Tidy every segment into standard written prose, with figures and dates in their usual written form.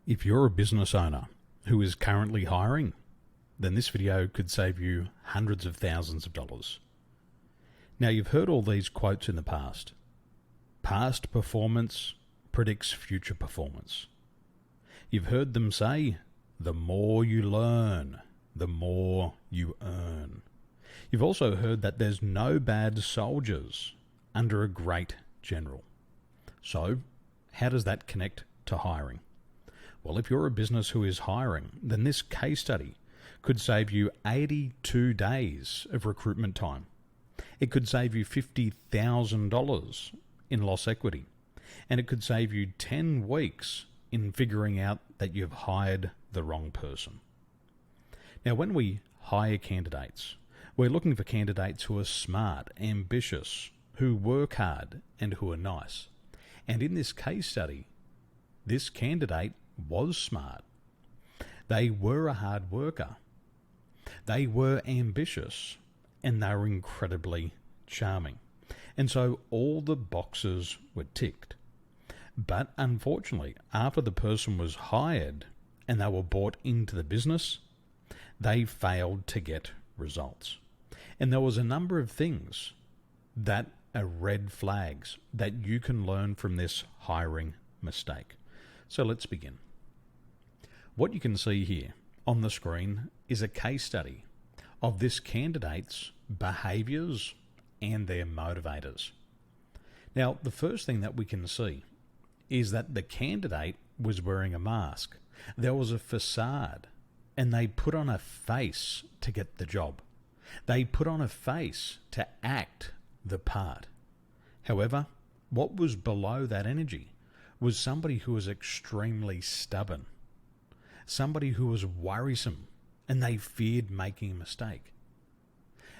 If you're a business owner who is currently hiring, then this video could save you hundreds of thousands of dollars. Now, you've heard all these quotes in the past. Past performance predicts future performance. You've heard them say, the more you learn, the more you earn. You've also heard that there's no bad soldiers under a great general. So, how does that connect to hiring? Well, if you're a business who is hiring, then this case study could save you 82 days of recruitment time. It could save you $50,000 in lost equity. And it could save you 10 weeks in figuring out that you've hired the wrong person. Now, when we hire candidates, we're looking for candidates who are smart, ambitious, who work hard, and who are nice. And in this case study, this candidate was smart. They were a hard worker. They were ambitious, and they were incredibly charming. And so all the boxes were ticked. But unfortunately, after the person was hired and they were brought into the business, they failed to get results. And there was a number of things that are red flags that you can learn from this hiring mistake. So let's begin. What you can see here on the screen is a case study of this candidate's behaviours and their motivators. Now, the first thing that we can see is that the candidate was wearing a mask. There was a facade, and they put on a face to get the job. They put on a face to act the part. However, what was below that energy was somebody who was extremely stubborn, somebody who was worrisome, and they feared making a mistake.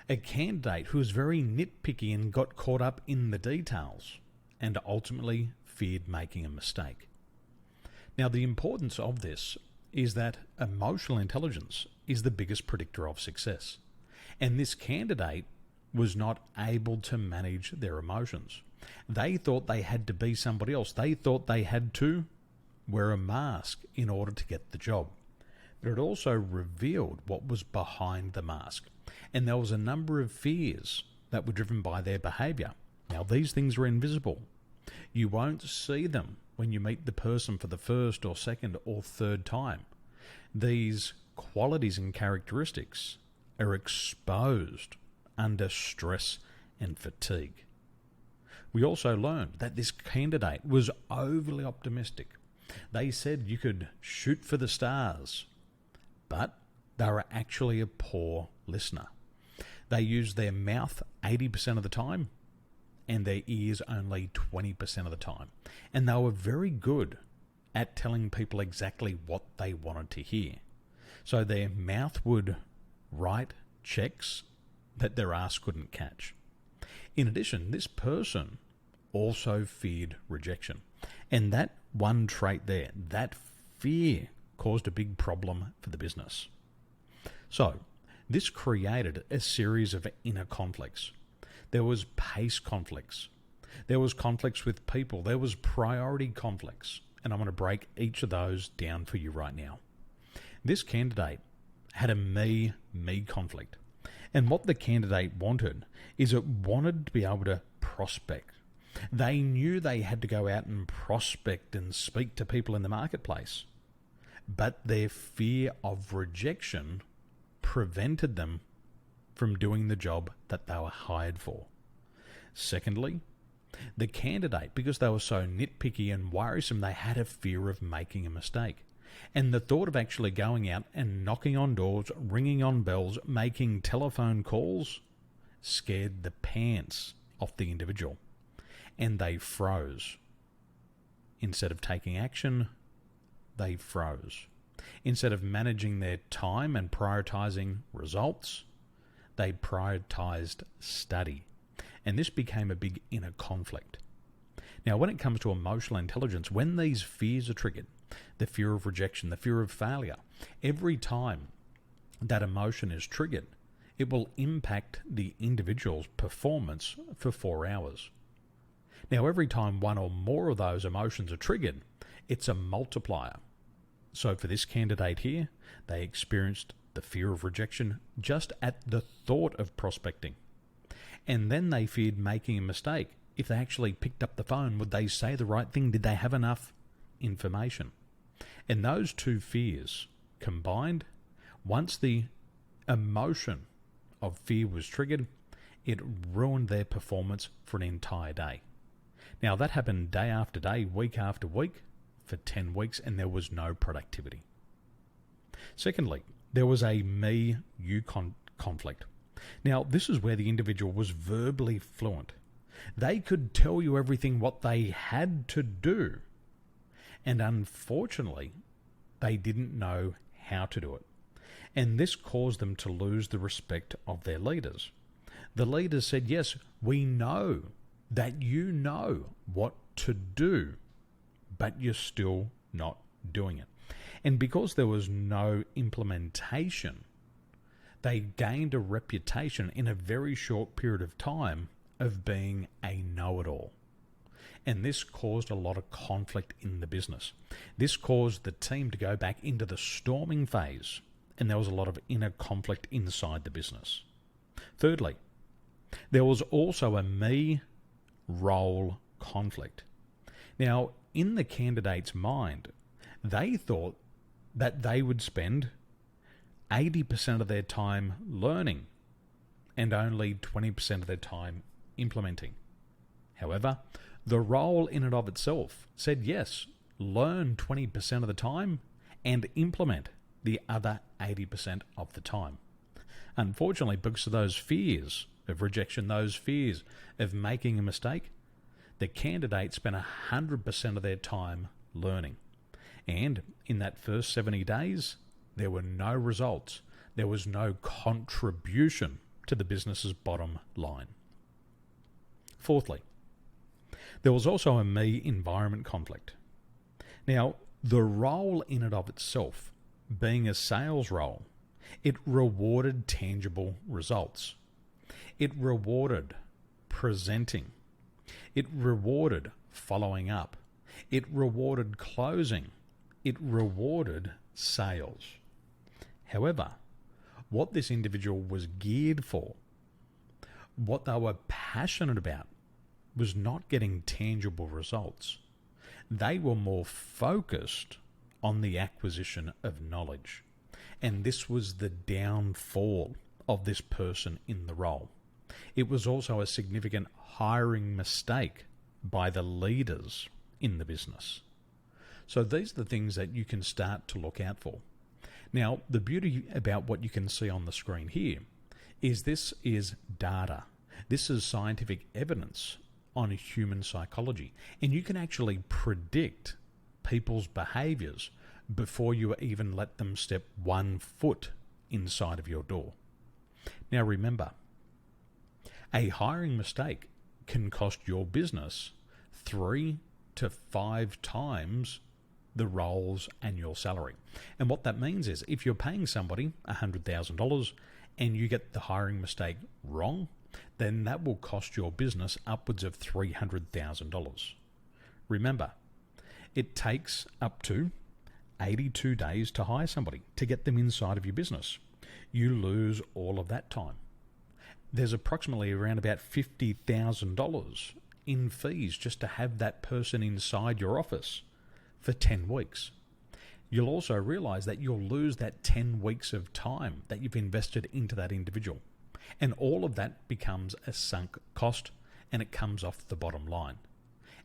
A candidate who was very nitpicky and got caught up in the details and ultimately feared making a mistake. Now, the importance of this is that emotional intelligence is the biggest predictor of success. And this candidate was not able to manage their emotions. They thought they had to be somebody else. They thought they had to wear a mask in order to get the job. But it also revealed what was behind the mask. And there was a number of fears that were driven by their behaviour. Now, these things are invisible. You won't see them when you meet the person for the first or second or third time. These qualities and characteristics are exposed under stress and fatigue. We also learned that this candidate was overly optimistic. They said you could shoot for the stars, but they were actually a poor listener. They used their mouth 80% of the time and their ears only 20% of the time. And they were very good at telling people exactly what they wanted to hear. So their mouth would write checks that their ass couldn't catch. In addition, this person also feared rejection. And that one trait there, that fear, caused a big problem for the business. So this created a series of inner conflicts. There was pace conflicts. There was conflicts with people. There was priority conflicts. And I'm going to break each of those down for you right now. This candidate had a me conflict. And what the candidate wanted is it wanted to be able to prospect. They knew they had to go out and prospect and speak to people in the marketplace. But their fear of rejection prevented them from doing the job that they were hired for. Secondly, the candidate, because they were so nitpicky and worrisome, they had a fear of making a mistake. And the thought of actually going out and knocking on doors, ringing on bells, making telephone calls scared the pants off the individual. And they froze. Instead of taking action, they froze. Instead of managing their time and prioritizing results, they prioritized study. And this became a big inner conflict. Now, when it comes to emotional intelligence, when these fears are triggered, the fear of rejection, the fear of failure, every time that emotion is triggered, it will impact the individual's performance for 4 hours. Now, every time one or more of those emotions are triggered, it's a multiplier. So for this candidate here, they experienced the fear of rejection just at the thought of prospecting. And then they feared making a mistake. If they actually picked up the phone, would they say the right thing? Did they have enough information? And those two fears combined, once the emotion of fear was triggered, it ruined their performance for an entire day. Now, that happened day after day, week after week, for 10 weeks, and there was no productivity. Secondly, there was a me-you conflict. Now, this is where the individual was verbally fluent. They could tell you everything what they had to do, and unfortunately, they didn't know how to do it. And this caused them to lose the respect of their leaders. The leaders said, yes, we know that you know what to do, but you're still not doing it. And because there was no implementation, they gained a reputation in a very short period of time of being a know-it-all. And this caused a lot of conflict in the business. This caused the team to go back into the storming phase, and there was a lot of inner conflict inside the business. Thirdly, there was also a me-role conflict. Now, in the candidate's mind, they thought that they would spend 80% of their time learning and only 20% of their time implementing. However, the role in and of itself said, yes, learn 20% of the time and implement the other 80% of the time. Unfortunately, because of those fears of rejection, those fears of making a mistake, the candidate spent 100% of their time learning. And in that first 70 days, there were no results. There was no contribution to the business's bottom line. Fourthly, there was also a me environment conflict. Now, the role in and of itself, being a sales role, it rewarded tangible results. It rewarded presenting. It rewarded following up. It rewarded closing. It rewarded sales. However, what this individual was geared for, what they were passionate about, was not getting tangible results. They were more focused on the acquisition of knowledge. And this was the downfall of this person in the role. It was also a significant hiring mistake by the leaders in the business. So these are the things that you can start to look out for. Now, the beauty about what you can see on the screen here is this is data. This is scientific evidence on human psychology. And you can actually predict people's behaviors before you even let them step 1 foot inside of your door. Now remember, a hiring mistake can cost your business 3 to 5 times the role's annual salary. And what that means is if you're paying somebody $100,000 and you get the hiring mistake wrong, then that will cost your business upwards of $300,000. Remember, it takes up to 82 days to hire somebody, to get them inside of your business. You lose all of that time. There's approximately around about $50,000 in fees just to have that person inside your office for 10 weeks. You'll also realize that you'll lose that 10 weeks of time that you've invested into that individual. And all of that becomes a sunk cost, and it comes off the bottom line.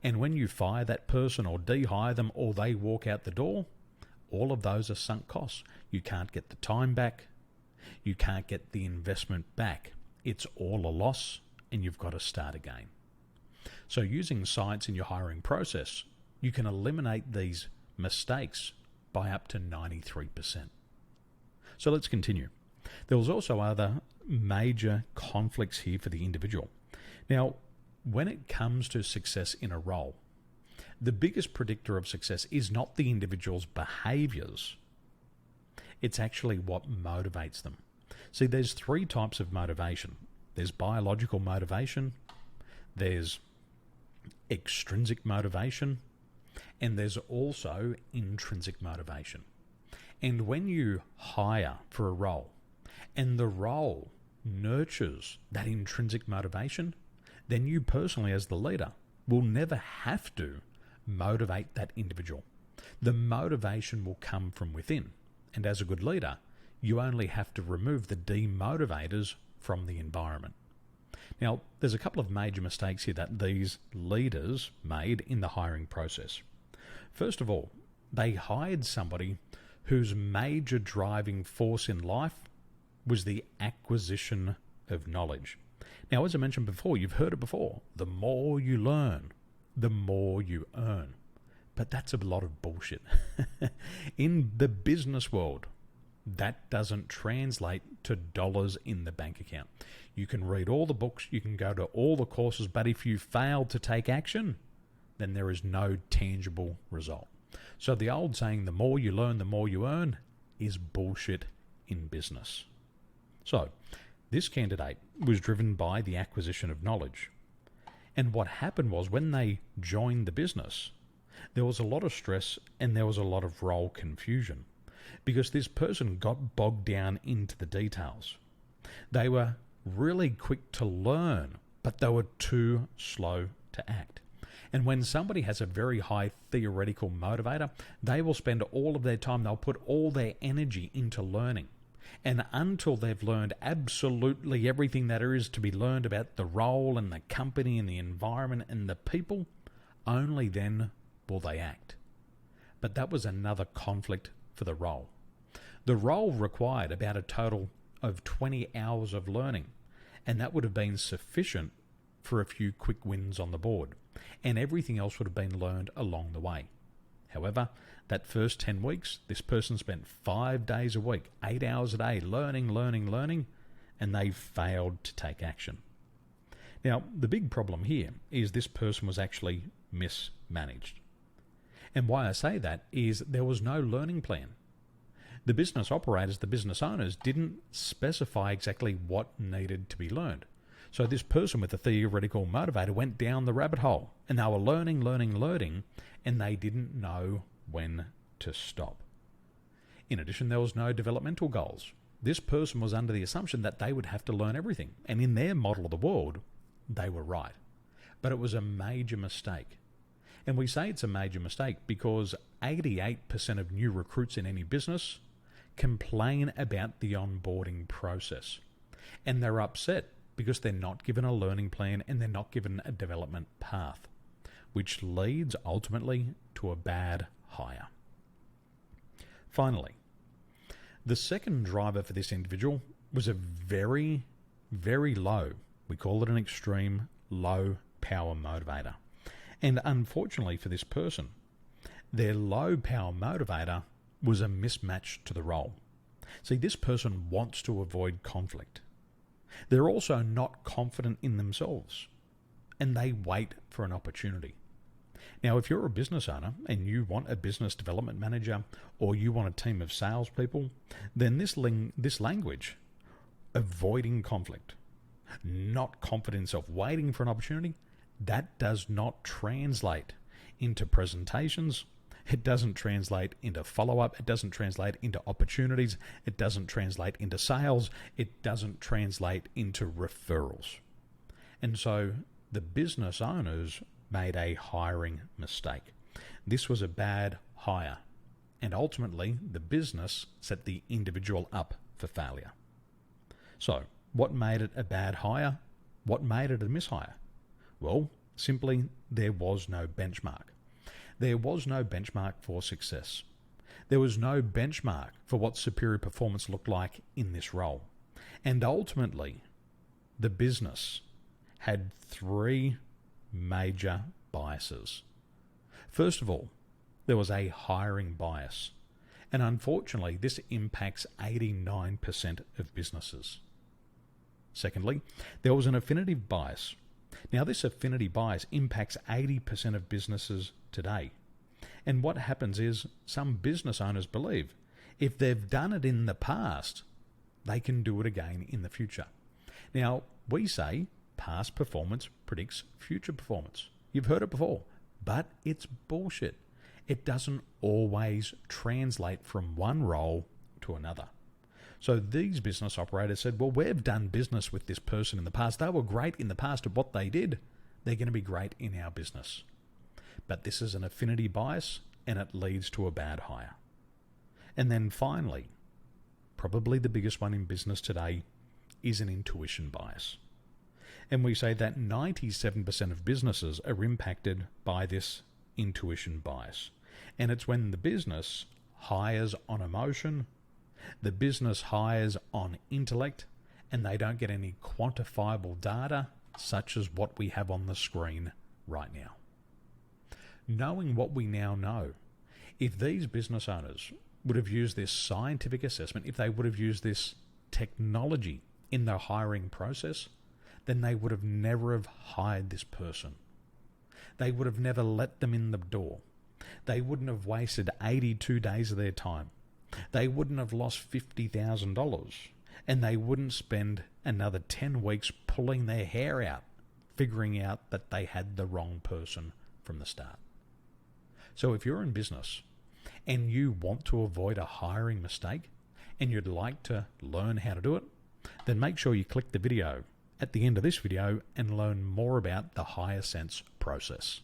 And when you fire that person or de-hire them or they walk out the door, all of those are sunk costs. You can't get the time back. You can't get the investment back. It's all a loss, and you've got to start again. So using science in your hiring process, you can eliminate these mistakes by up to 93%. So let's continue. There was also other major conflicts here for the individual. Now, when it comes to success in a role, the biggest predictor of success is not the individual's behaviors. It's actually what motivates them. See, there's 3 types of motivation. There's biological motivation, there's extrinsic motivation, and there's also intrinsic motivation. And when you hire for a role and the role nurtures that intrinsic motivation, then you personally as the leader will never have to motivate that individual. The motivation will come from within. And as a good leader, you only have to remove the demotivators from the environment. Now, there's a couple of major mistakes here that these leaders made in the hiring process. First of all, they hired somebody whose major driving force in life was the acquisition of knowledge. Now, as I mentioned before, you've heard it before, the more you learn, the more you earn. But that's a lot of bullshit. In the business world, that doesn't translate to dollars in the bank account. You can read all the books, you can go to all the courses, but if you fail to take action, then there is no tangible result. So the old saying, the more you learn, the more you earn, is bullshit in business. So this candidate was driven by the acquisition of knowledge. And what happened was when they joined the business, there was a lot of stress and there was a lot of role confusion because this person got bogged down into the details. They were really quick to learn, but they were too slow to act. And when somebody has a very high theoretical motivator, they will spend all of their time, they'll put all their energy into learning. And until they've learned absolutely everything that there is to be learned about the role and the company and the environment and the people, only then will they act. But that was another conflict for the role. The role required about a total of 20 hours of learning, and that would have been sufficient for a few quick wins on the board, and everything else would have been learned along the way. However, that first 10 weeks, this person spent 5 days a week, 8 hours a day, learning, and they failed to take action. Now, the big problem here is this person was actually mismanaged. And why I say that is there was no learning plan. The business operators, the business owners, didn't specify exactly what needed to be learned. So this person with a theoretical motivator went down the rabbit hole, and they were learning, and they didn't know when to stop. In addition, there was no developmental goals. This person was under the assumption that they would have to learn everything, and in their model of the world, they were right. But it was a major mistake. And we say it's a major mistake because 88% of new recruits in any business complain about the onboarding process. And they're upset because they're not given a learning plan and they're not given a development path, which leads ultimately to a bad hire. Finally, the second driver for this individual was a very, very low, we call it an extreme low power motivator. And unfortunately for this person, their low power motivator was a mismatch to the role. See, this person wants to avoid conflict. They're also not confident in themselves, and they wait for an opportunity. Now, if you're a business owner and you want a business development manager or you want a team of salespeople, then this language, avoiding conflict, not confidence of waiting for an opportunity, that does not translate into presentations. It doesn't translate into follow-up. It doesn't translate into opportunities. It doesn't translate into sales. It doesn't translate into referrals. And so the business owners made a hiring mistake. This was a bad hire. And ultimately, the business set the individual up for failure. So, what made it a bad hire? What made it a mishire? Well, simply, there was no benchmark. There was no benchmark for success. There was no benchmark for what superior performance looked like in this role. And ultimately, the business had three major biases. First of all, there was a hiring bias. And unfortunately, this impacts 89% of businesses. Secondly, there was an affinity bias. Now, this affinity bias impacts 80% of businesses today. And what happens is some business owners believe if they've done it in the past, they can do it again in the future. Now, we say past performance predicts future performance. You've heard it before, but it's bullshit. It doesn't always translate from one role to another. So these business operators said, well, we've done business with this person in the past. They were great in the past at what they did. They're going to be great in our business. But this is an affinity bias, and it leads to a bad hire. And then finally, probably the biggest one in business today is an intuition bias. And we say that 97% of businesses are impacted by this intuition bias. And it's when the business hires on emotion, the business hires on intellect, and they don't get any quantifiable data, such as what we have on the screen right now. Knowing what we now know, if these business owners would have used this scientific assessment, if they would have used this technology in their hiring process, then they would have never have hired this person. They would have never let them in the door. They wouldn't have wasted 82 days of their time. They wouldn't have lost $50,000, and they wouldn't spend another 10 weeks pulling their hair out, figuring out that they had the wrong person from the start. So if you're in business and you want to avoid a hiring mistake and you'd like to learn how to do it, then make sure you click the video at the end of this video and learn more about the higher sense process.